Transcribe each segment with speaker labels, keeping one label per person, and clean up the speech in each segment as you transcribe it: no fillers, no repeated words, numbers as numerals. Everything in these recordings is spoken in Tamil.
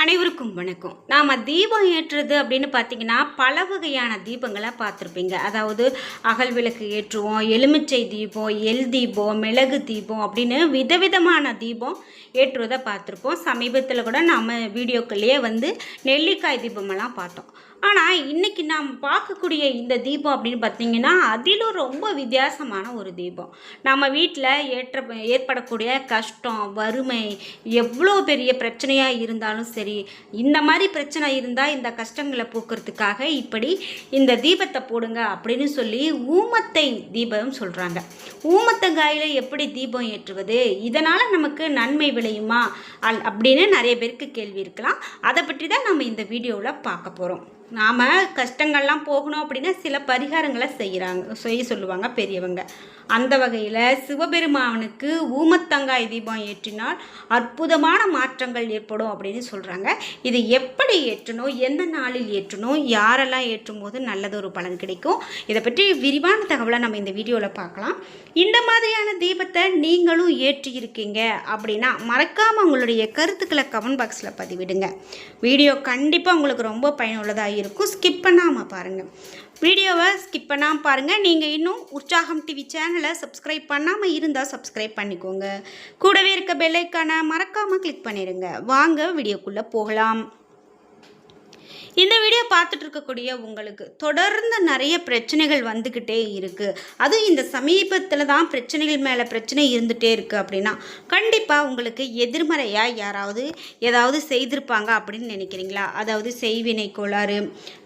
Speaker 1: அனைவருக்கும் வணக்கம். நாம் தீபம் ஏற்றுறது அப்படின்னு பார்த்தீங்கன்னா பல வகையான தீபங்களை பார்த்துருப்பீங்க. அதாவது அகல் விளக்கு ஏற்றுவோம், எலுமிச்சை தீபம், எல் தீபம், மிளகு தீபம் அப்படின்னு விதவிதமான தீபம் ஏற்றுவதை பார்த்துருப்போம். சமீபத்தில் கூட நாம் வீடியோக்கள்லேயே நெல்லிக்காய் தீபமெல்லாம் பார்த்தோம். ஆனால் இன்றைக்கி நாம் பார்க்கக்கூடிய இந்த தீபம் அப்படின்னு பார்த்தீங்கன்னா அதிலும் ரொம்ப வித்தியாசமான ஒரு தீபம். நம்ம வீட்டில் ஏற்படக்கூடிய கஷ்டம், வறுமை, எவ்வளோ பெரிய பிரச்சனையாக இருந்தாலும் சரி, இந்த மாதிரி பிரச்சனை இருந்தால் இந்த கஷ்டங்களை போக்குறதுக்காக இப்படி இந்த தீபத்தை போடுங்க அப்படின்னு சொல்லி ஊமத்தை தீபம் சொல்கிறாங்க. ஊமத்தங்காயில் எப்படி தீபம் ஏற்றுவது, இதனால் நமக்கு நன்மை விளையுமா அப்படின்னு நிறைய பேருக்கு கேள்வி இருக்கலாம். அதை பற்றி தான் நம்ம இந்த வீடியோவில் பார்க்க போகிறோம். நாம் கஷ்டங்கள்லாம் போகணும் அப்படின்னா சில பரிகாரங்களை செய்ய சொல்லுவாங்க பெரியவங்க. அந்த வகையில் சிவபெருமானுக்கு ஊமத்தங்காய் தீபம் ஏற்றினால் அற்புதமான மாற்றங்கள் ஏற்படும் அப்படின்னு சொல்கிறாங்க. இது எப்படி ஏற்றணும், எந்த நாளில் ஏற்றணும், யாரெல்லாம் ஏற்றும் போது நல்லதொரு பலன் கிடைக்கும், இதை பற்றி விரிவான தகவலை நம்ம இந்த வீடியோவில் பார்க்கலாம். இந்த மாதிரியான தீபத்தை நீங்களும் ஏற்றியிருக்கீங்க அப்படின்னா மறக்காமல் உங்களுடைய கருத்துக்களை கமெண்ட் பாக்ஸில் பதிவிடுங்க. வீடியோ கண்டிப்பாக உங்களுக்கு ரொம்ப பயனுள்ளதாக இருக்கும். ஸ்கிப் பண்ணாமல் பாருங்கள். வீடியோவை ஸ்கிப் பண்ணாமல் பாருங்கள். நீங்கள் இன்னும் உற்சாகம் டிவி சேனலை சப்ஸ்கிரைப் பண்ணாமல் இருந்தால் சப்ஸ்கிரைப் பண்ணிக்கோங்க. கூடவே இருக்க பெல் ஐக்கானை மறக்காமல் கிளிக் பண்ணிடுங்க. வாங்க வீடியோக்குள்ளே போகலாம். இந்த வீடியோ பார்த்துட்டு இருக்கக்கூடிய உங்களுக்கு தொடர்ந்து நிறைய பிரச்சனைகள் வந்துக்கிட்டே இருக்குது. அதுவும் இந்த சமீபத்தில் தான் பிரச்சனைகள் மேலே பிரச்சனை இருந்துகிட்டே இருக்குது அப்படின்னா கண்டிப்பாக உங்களுக்கு எதிர்மறையாக யாராவது ஏதாவது செய்திருப்பாங்க அப்படின்னு நினைக்கிறீங்களா? அதாவது செய்வினை கோளாறு,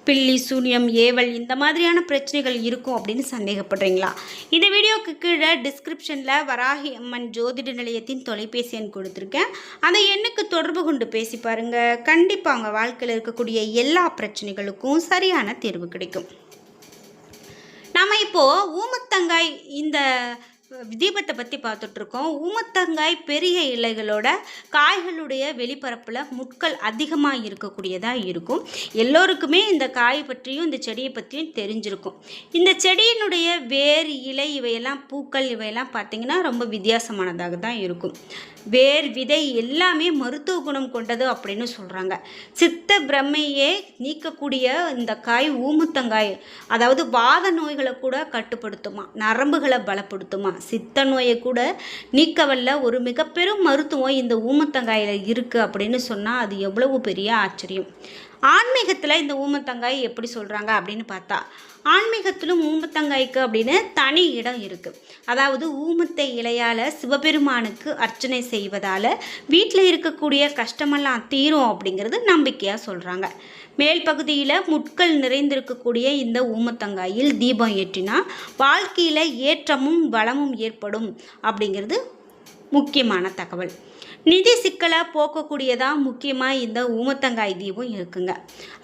Speaker 1: பில்லி, சூனியம், ஏவல், இந்த மாதிரியான பிரச்சனைகள் இருக்கும் அப்படின்னு சந்தேகப்படுறீங்களா? இந்த வீடியோக்கு கீழே டிஸ்கிரிப்ஷனில் வராகி அம்மன் ஜோதிட நிலையத்தின் தொலைபேசி எண் கொடுத்துருக்கேன். அந்த எண்ணுக்கு தொடர்பு கொண்டு பேசி பாருங்கள். கண்டிப்பாக உங்கள் வாழ்க்கையில் இருக்கக்கூடிய எல்லா பிரச்சனைகளுக்கும் சரியான தீர்வு கிடைக்கும். நாம் இப்போது ஊமத்தங்காய் இந்த தீபத்தை பற்றி பார்த்துட்ருக்கோம். ஊமத்தங்காய் பெரிய இலைகளோட காய்களுடைய வெளிப்பரப்பில் முட்கள் அதிகமாக இருக்கக்கூடியதாக இருக்கும். எல்லோருக்குமே இந்த காய் பற்றியும் இந்த செடியை பற்றியும் தெரிஞ்சிருக்கும். இந்த செடியினுடைய வேர், இலை, இவையெல்லாம் பூக்கள் இவையெல்லாம் பார்த்திங்கன்னா ரொம்ப வித்தியாசமானதாக தான் இருக்கும். வேர், விதை எல்லாமே மருத்துவ குணம் கொண்டது அப்படின்னு சொல்கிறாங்க. சித்த பிரம்மையே நீக்கக்கூடிய இந்த காய் ஊமத்தங்காய் அதாவது வாத நோய்களை கூட கட்டுப்படுத்துமா, நரம்புகளை பலப்படுத்துமா, சித்த நோயை கூட நீக்கவல்ல ஒரு மிக பெரும் மருத்துவம் இந்த ஊமத்தங்காயில் இருக்குது அப்படின்னு சொன்னால் அது எவ்வளவு பெரிய ஆச்சரியம். ஆன்மீகத்தில் இந்த ஊமத்தங்காய் எப்படி சொல்கிறாங்க அப்படின்னு பார்த்தா ஆன்மீகத்திலும் ஊமத்தங்காய்க்கு அப்படின்னு தனி இடம் இருக்குது. அதாவது ஊமத்தை இலையால் சிவபெருமானுக்கு அர்ச்சனை செய்வதால் வீட்டில் இருக்கக்கூடிய கஷ்டமெல்லாம் தீரும் அப்படிங்கிறது நம்பிக்கையாக சொல்கிறாங்க. மேல் பகுதியில் முட்கள் நிறைந்திருக்கக்கூடிய இந்த ஊமத்தங்காயில் தீபம் ஏற்றினா வாழ்க்கையில் ஏற்றமும் வளமும் ஏற்படும் அப்படிங்கிறது முக்கியமான தகவல். நிதி சிக்கலை போக்கக்கூடியதாக முக்கியமாக இந்த ஊமத்தங்காய் தீபம் இருக்குங்க.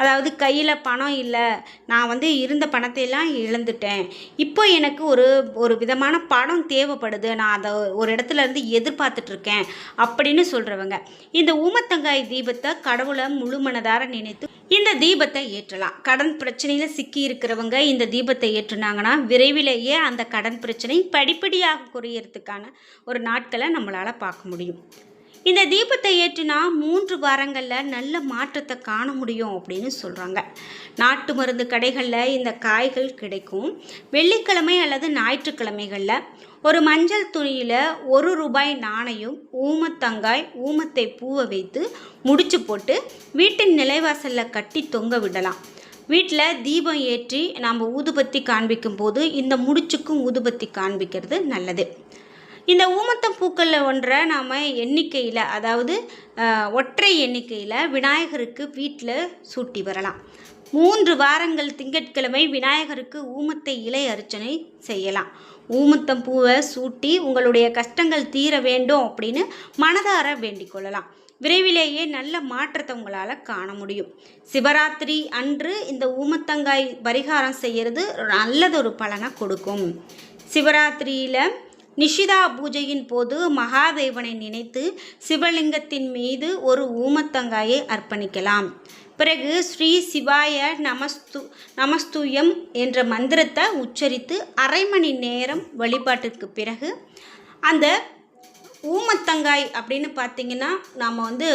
Speaker 1: அதாவது கையில் பணம் இல்லை, நான் இருந்த பணத்தையெல்லாம் இழந்துட்டேன், இப்போ எனக்கு ஒரு விதமான பணம் தேவைப்படுது, நான் அதை ஒரு இடத்துல இருந்து எதிர்பார்த்துட்ருக்கேன் அப்படின்னு சொல்கிறவங்க இந்த ஊமத்தங்காய் தீபத்தை கடவுளை முழு மனதார நினைத்து இந்த தீபத்தை ஏற்றலாம். கடன் பிரச்சனையில் சிக்கி இருக்கிறவங்க இந்த தீபத்தை ஏற்றுனாங்கன்னா விரைவிலேயே அந்த கடன் பிரச்சனை படிப்படியாக குறையறதுக்கான ஒரு நாட்களை நம்மளால் பார்க்க முடியும். இந்த தீபத்தை ஏற்றினா 3 வாரங்களில் நல்ல மாற்றத்தை காண முடியும் அப்படின்னு சொல்கிறாங்க. நாட்டு மருந்து கடைகளில் இந்த காய்கள் கிடைக்கும். வெள்ளிக்கிழமை அல்லது ஞாயிற்றுக்கிழமைகளில் ஒரு மஞ்சள் துணியில் ₹1 நாணயம், ஊமத்தங்காய், ஊமத்தை பூவை வைத்து முடிச்சு போட்டு வீட்டின் நிலைவாசலில் கட்டி தொங்க விடலாம். வீட்டில் தீபம் ஏற்றி நாம் ஊதுபத்தி காண்பிக்கும் போது இந்த முடிச்சுக்கும் ஊதுபத்தி காண்பிக்கிறது நல்லது. இந்த ஊமத்தம் பூக்களில் ஒன்றை நாம் எண்ணிக்கையில், அதாவது ஒற்றை எண்ணிக்கையில் விநாயகருக்கு வீட்டில் சூட்டி வரலாம். 3 வாரங்கள் திங்கட்கிழமை விநாயகருக்கு ஊமத்தை இலை அர்ச்சனை செய்யலாம். ஊமத்தம் பூவை சூட்டி உங்களுடைய கஷ்டங்கள் தீர வேண்டும் அப்படின்னு மனதார வேண்டிக் கொள்ளலாம். விரைவிலேயே நல்ல மாற்றத்தை உங்களால் காண முடியும். சிவராத்திரி அன்று இந்த ஊமத்தங்காய் பரிகாரம் செய்கிறது நல்லதொரு பலனை கொடுக்கும். சிவராத்திரியில் நிஷிதா பூஜையின் போது மகாதேவனை நினைத்து சிவலிங்கத்தின் மீது ஒரு ஊமத்தங்காயை அர்ப்பணிக்கலாம். பிறகு ஸ்ரீ சிவாய நமஸ்தூயம் என்ற மந்திரத்தை உச்சரித்து 1/2 மணி நேரம் வழிபாட்டிற்கு பிறகு அந்த ஊமத்தங்காய் அப்படின்னு பார்த்தீங்கன்னா நாம் வந்து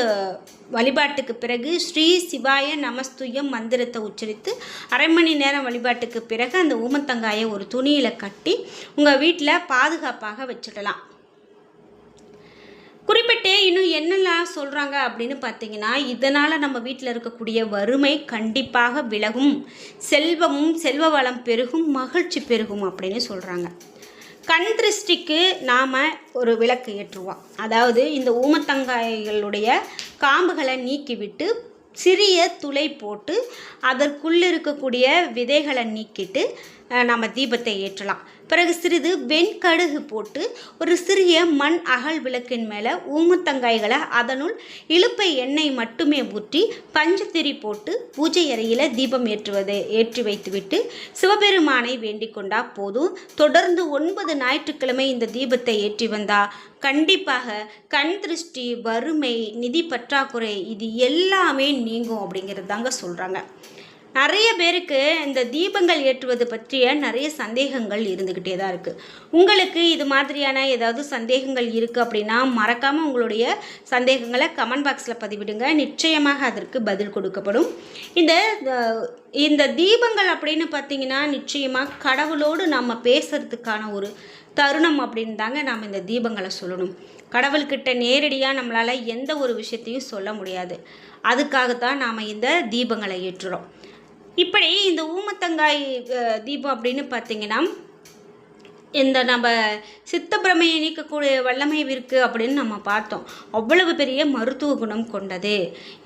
Speaker 1: வழிபாட்டுக்கு பிறகு ஸ்ரீ சிவாய நமஸ்துயம் மந்திரத்தை உச்சரித்து அரை மணி நேரம் வழிபாட்டுக்கு பிறகு அந்த ஊமத்தங்காயை ஒரு துணியில் கட்டி உங்கள் வீட்டில் பாதுகாப்பாக வச்சுடலாம். குறிப்பிட்டு இன்னும் என்னெல்லாம் சொல்கிறாங்க அப்படின்னு பார்த்தீங்கன்னா, இதனால் நம்ம வீட்டில் இருக்கக்கூடிய வறுமை கண்டிப்பாக விலகும், செல்வமும் செல்வ வளம் பெருகும், மகிழ்ச்சி பெருகும் அப்படின்னு சொல்கிறாங்க. கண் திருஷ்டிக்கு நாம் ஒரு விளக்கு ஏற்றுவோம். அதாவது இந்த ஊமத்தங்காய்களுடைய காம்புகளை நீக்கிவிட்டு சிறிய துளை போட்டு அதற்குள்ளே இருக்கக்கூடிய விதைகளை நீக்கிட்டு நம்ம தீபத்தை ஏற்றலாம். பிறகு சிறிது வெண்கடுகு போட்டு ஒரு சிறிய மண் அகல் விளக்கின் மேலே ஊமத்தங்காய்களை அதனுள் இழுப்பை எண்ணெய் மட்டுமே ஊற்றி பஞ்சத்திரி போட்டு பூஜை அறையில் தீபம் ஏற்றி வைத்துவிட்டு சிவபெருமானை வேண்டிக் கொண்டா போதும். தொடர்ந்து 9 ஞாயிற்றுக்கிழமை இந்த தீபத்தை ஏற்றி வந்தால் கண்டிப்பாக கண் திருஷ்டி, வறுமை, நிதி பற்றாக்குறை இது எல்லாமே நீங்கும் அப்படிங்கிறது தாங்க சொல்கிறாங்க. நிறைய பேருக்கு இந்த தீபங்கள் ஏற்றுவது பற்றிய நிறைய சந்தேகங்கள் இருந்துக்கிட்டே தான் இருக்குது. உங்களுக்கு இது மாதிரியான ஏதாவது சந்தேகங்கள் இருக்குது அப்படின்னா மறக்காமல் உங்களுடைய சந்தேகங்களை கமெண்ட் பாக்ஸில் பதிவிடுங்க. நிச்சயமாக அதற்கு பதில் கொடுக்கப்படும். இந்த தீபங்கள் அப்படின்னு பார்த்தீங்கன்னா நிச்சயமாக கடவுளோடு நம்ம பேசுகிறதுக்கான ஒரு தருணம் அப்படின்னு தாங்க நாம் இந்த தீபங்களை சொல்லணும். கடவுள்கிட்ட நேரடியாக நம்மளால் எந்த ஒரு விஷயத்தையும் சொல்ல முடியாது. அதுக்காகத்தான் நாம் இந்த தீபங்களை ஏற்றுறோம். இப்படி இந்த ஊமத்தங்காய் தீபம் அப்படின்னு பார்த்தீங்கன்னா இந்த நம்ம சித்தப்பிரமையை நீக்கக்கூடிய வல்லமை இருக்குது அப்படின்னு நம்ம பார்த்தோம். அவ்வளவு பெரிய மருத்துவ குணம் கொண்டது.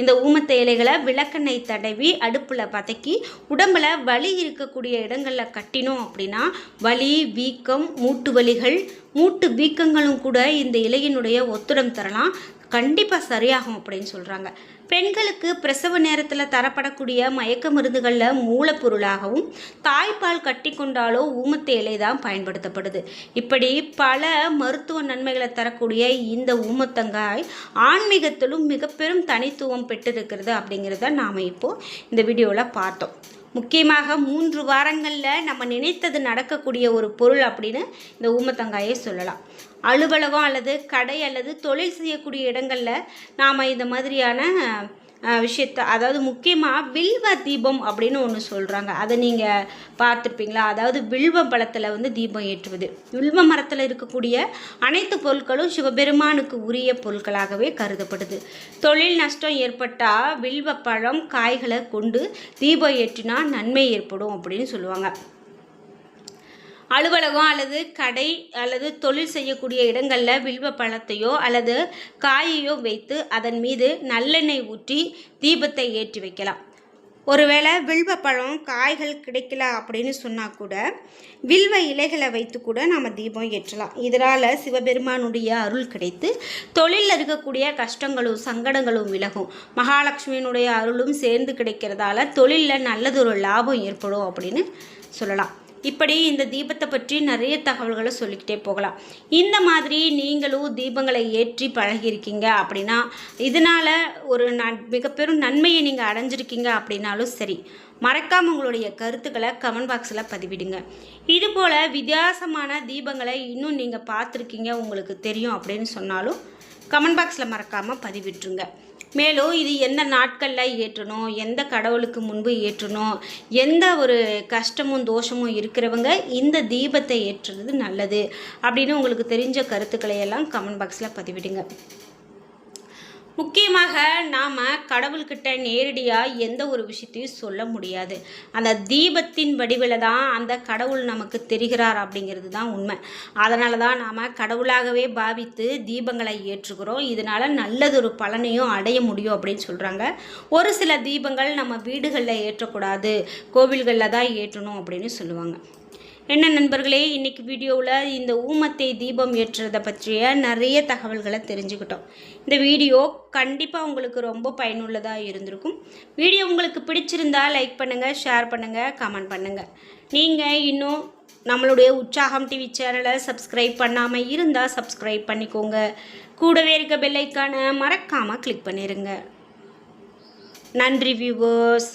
Speaker 1: இந்த ஊமத்த இலைகளை விளக்கெண்ணெய் தடவி அடுப்பில் பதக்கி உடம்பில் வலி இருக்கக்கூடிய இடங்களில் கட்டினோம் அப்படின்னா வலி, வீக்கம், மூட்டு வலிகள், மூட்டு வீக்கங்களும் கூட இந்த இலையினுடைய ஒத்துடம் தரலாம், கண்டிப்பாக சரியாகும் அப்படின்னு சொல்கிறாங்க. பெண்களுக்கு பிரசவ நேரத்தில் தரப்படக்கூடிய மயக்க மருந்துகளில் மூலப்பொருளாகவும் தாய்ப்பால் கட்டி கொண்டாலோ ஊமத்த இலை தான் பயன்படுத்தப்படுது. இப்படி பல மருத்துவ நன்மைகளை தரக்கூடிய இந்த ஊமத்தங்காய் ஆன்மீகத்திலும் மிக பெரும் தனித்துவம் பெற்றிருக்கிறது அப்படிங்கிறத நாம் இப்போது இந்த வீடியோவில் பார்த்தோம். முக்கியமாக 3 வாரங்களில் நம்ம நினைத்தது நடக்கக்கூடிய ஒரு பொருள் அப்படின்னு இந்த ஊமத்தங்காயை சொல்லலாம். அலுவலகம் அல்லது கடை அல்லது தொழில் செய்யக்கூடிய இடங்களில் நாம் இந்த மாதிரியான விஷயத்தை, அதாவது முக்கியமாக வில்வ தீபம் அப்படின்னு ஒன்று சொல்கிறாங்க. அதை நீங்கள் பார்த்துருப்பீங்களா? அதாவது வில்வ பழத்தில் வந்து தீபம் ஏற்றுவது. வில்வ மரத்தில் இருக்கக்கூடிய அனைத்து பொருட்களும் சிவபெருமானுக்கு உரிய பொருட்களாகவே கருதப்படுது. தொழில் நஷ்டம் ஏற்பட்டால் வில்வ பழம் காய்களை கொண்டு தீபம் ஏற்றினா நன்மை ஏற்படும் அப்படின்னு சொல்லுவாங்க. அலுவலகம் அல்லது கடை அல்லது தொழில் செய்யக்கூடிய இடங்களில் வில்வ பழத்தையோ அல்லது காயையோ வைத்து அதன் மீது நல்லெண்ணெய் ஊற்றி தீபத்தை ஏற்றி வைக்கலாம். ஒருவேளை வில்வ பழம் காய்கள் கிடைக்கல அப்படின்னு சொன்னால் கூட வில்வ இலைகளை வைத்து கூட நம்ம தீபம் ஏற்றலாம். இதனால் சிவபெருமானுடைய அருள் கிடைத்து தொழிலில் இருக்கக்கூடிய கஷ்டங்களும் சங்கடங்களும் விலகும். மகாலட்சுமியினுடைய அருளும் சேர்ந்து கிடைக்கிறதால தொழிலில் நல்லதொரு லாபம் ஏற்படும் அப்படின்னு சொல்லலாம். இப்படி இந்த தீபத்தை பற்றி நிறைய தகவல்களை சொல்லிக்கிட்டே போகலாம். இந்த மாதிரி நீங்களும் தீபங்களை ஏற்றி பழகியிருக்கீங்க அப்படின்னா, இதனால் ஒரு மிக பெரும் நன்மையை நீங்கள் அடைஞ்சிருக்கீங்க அப்படின்னாலும் சரி, மறக்காமல் உங்களுடைய கருத்துக்களை கமெண்ட் பாக்ஸில் பதிவிடுங்க. இதுபோல் வித்தியாசமான தீபங்களை இன்னும் நீங்கள் பார்த்துருக்கீங்க, உங்களுக்கு தெரியும் அப்படின்னு சொன்னாலும் கமெண்ட் பாக்ஸில் மறக்காமல் பதிவிட்டுருங்க. மேலும் இது எந்த நாட்களில் ஏற்றணும், எந்த கடவுளுக்கு முன்பு ஏற்றணும், எந்த ஒரு கஷ்டமும் தோஷமும் இருக்கிறவங்க இந்த தீபத்தை ஏற்றுறது நல்லது அப்படின்னு உங்களுக்கு தெரிஞ்ச கருத்துக்களை எல்லாம் கமெண்ட் பாக்ஸில் பதிவிடுங்க. முக்கியமாக நாம் கடவுள்கிட்ட நேரடியாக எந்த ஒரு விஷயத்தையும் சொல்ல முடியாது. அந்த தீபத்தின் வடிவில் தான் அந்த கடவுள் நமக்கு தெரிகிறார் அப்படிங்கிறது தான் உண்மை. அதனால தான் நாம் கடவுளாகவே பாவித்து தீபங்களை ஏற்றுகிறோம். இதனால் நல்லதொரு பலனையும் அடைய முடியும் அப்படின்னு சொல்கிறாங்க. ஒரு சில தீபங்கள் நம்ம வீடுகளில் ஏற்றக்கூடாது, கோவில்களில் தான் ஏற்றணும் அப்படின்னு சொல்லுவாங்க. என்ன நண்பர்களே, இன்றைக்கி வீடியோவில் இந்த ஊமத்தை தீபம் ஏற்றுறதை பற்றிய நிறைய தகவல்களை தெரிஞ்சுக்கிட்டோம். இந்த வீடியோ கண்டிப்பாக உங்களுக்கு ரொம்ப பயனுள்ளதாக இருந்திருக்கும். வீடியோ உங்களுக்கு பிடிச்சிருந்தால் லைக் பண்ணுங்கள், ஷேர் பண்ணுங்கள், கமெண்ட் பண்ணுங்கள். நீங்கள் இன்னும் நம்மளுடைய உற்சாகம் டிவி சேனலை சப்ஸ்கிரைப் பண்ணாமல் இருந்தால் சப்ஸ்கிரைப் பண்ணிக்கோங்க. கூடவே இருக்க பெல் ஐக்கானை மறக்காமல் கிளிக் பண்ணிடுங்க. நன்றி வியூவர்ஸ்.